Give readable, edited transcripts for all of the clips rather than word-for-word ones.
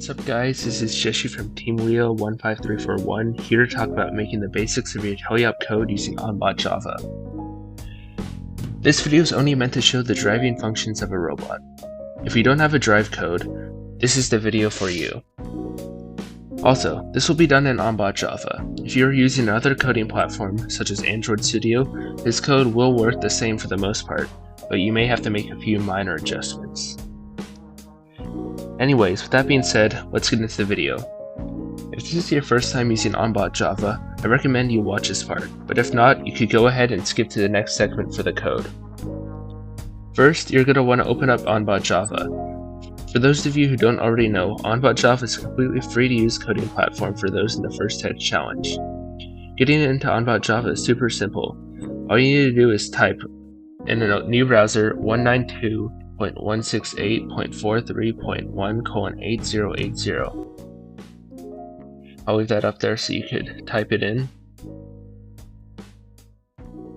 What's up guys, this is Jeshi from Team Leo 15341 here to talk about making the basics of your teleop code using OnBot Java. This video is only meant to show the driving functions of a robot. If you don't have a drive code, this is the video for you. Also, this will be done in OnBot Java. If you are using another coding platform such as Android Studio, this code will work the same for the most part, but you may have to make a few minor adjustments. Anyways, with that being said, let's get into the video. If this is your first time using OnBot Java, I recommend you watch this part, but if not, you could go ahead and skip to the next segment for the code. First, you're going to want to open up OnBot Java. For those of you who don't already know, OnBot Java is a completely free to use coding platform for those in the first tech challenge. Getting into OnBot Java is super simple. All you need to do is type in a new browser 192.168.43.1:8080. I'll leave that up there so you could type it in.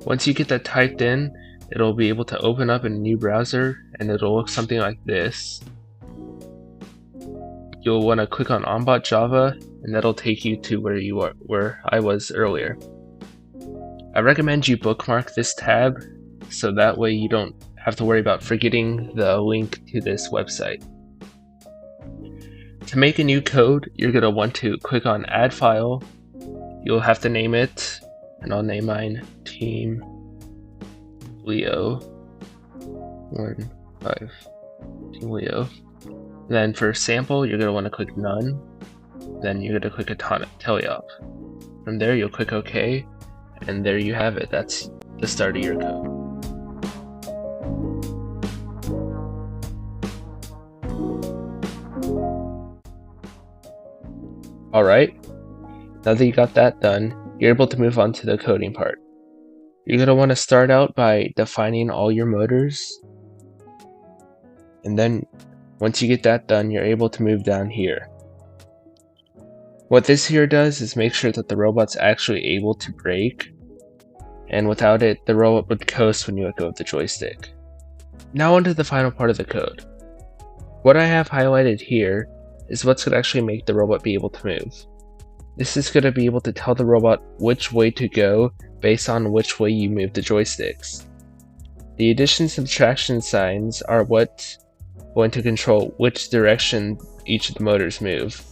Once you get that typed in, it'll be able to open up in a new browser and it'll look something like this. You'll want to click on OnBot Java and that'll take you to where I was earlier. I recommend you bookmark this tab so that way you don't have to worry about forgetting the link to this website. To make a new code, you're going to want to click on Add File. You'll have to name it, and I'll name mine Team Leo 15 Team Leo. Then for sample, you're going to want to click None. Then you're going to click Atomic Teleop. From there, you'll click OK, and there you have it. That's the start of your code. Alright, now that you got that done, you're able to move on to the coding part. You're going to want to start out by defining all your motors, and then once you get that done, you're able to move down here. What this here does is make sure that the robot's actually able to brake, and without it, the robot would coast when you let go of the joystick. Now onto the final part of the code. What I have highlighted here is what's going to actually make the robot be able to move. This is going to be able to tell the robot which way to go based on which way you move the joysticks. The addition and subtraction signs are what's going to control which direction each of the motors move.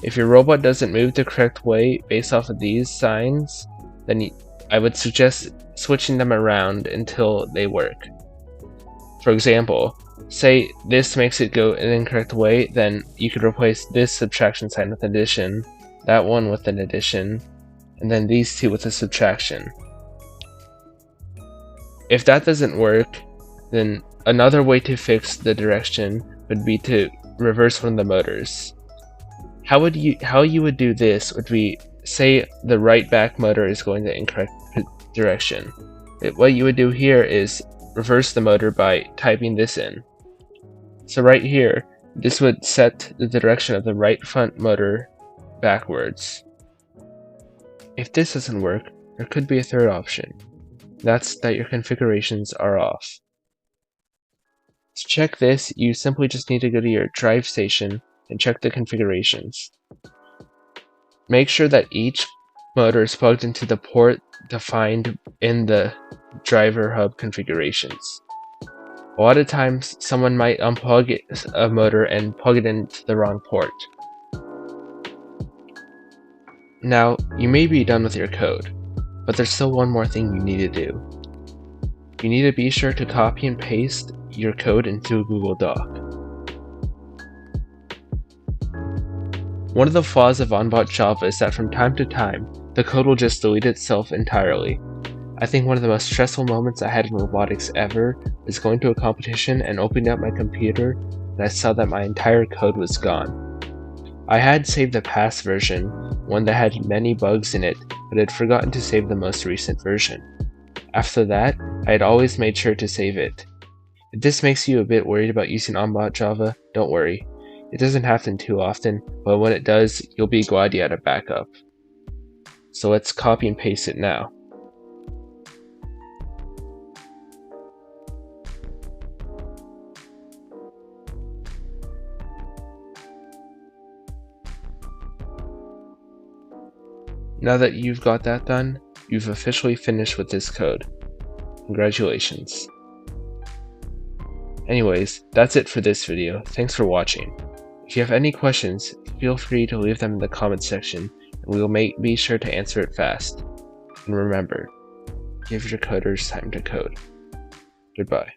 If your robot doesn't move the correct way based off of these signs, then I would suggest switching them around until they work. For example, say this makes it go an incorrect way, then you could replace this subtraction sign with addition, that one with an addition, and then these two with a subtraction. If that doesn't work, then another way to fix the direction would be to reverse one of the motors. How you would do this would be, say the right back motor is going the incorrect direction. What you would do here is reverse the motor by typing this in. So right here, this would set the direction of the right front motor backwards. If this doesn't work, there could be a third option. That's that your configurations are off. To check this, you simply just need to go to your drive station and check the configurations. Make sure that each motor is plugged into the port defined in the driver hub configurations. A lot of times, someone might unplug a motor and plug it into the wrong port. Now, you may be done with your code, but there's still one more thing you need to do. You need to be sure to copy and paste your code into a Google Doc. One of the flaws of OnBot Java is that from time to time, the code will just delete itself entirely. I think one of the most stressful moments I had in robotics ever was going to a competition and opening up my computer and I saw that my entire code was gone. I had saved the past version, one that had many bugs in it, but had forgotten to save the most recent version. After that, I had always made sure to save it. If this makes you a bit worried about using OnBot Java, don't worry. It doesn't happen too often, but when it does, you'll be glad you had a backup. So let's copy and paste it now. Now that you've got that done, you've officially finished with this code. Congratulations. Anyways, that's it for this video. Thanks for watching. If you have any questions, feel free to leave them in the comments section, and we will be sure to answer it fast. And remember, give your coders time to code. Goodbye.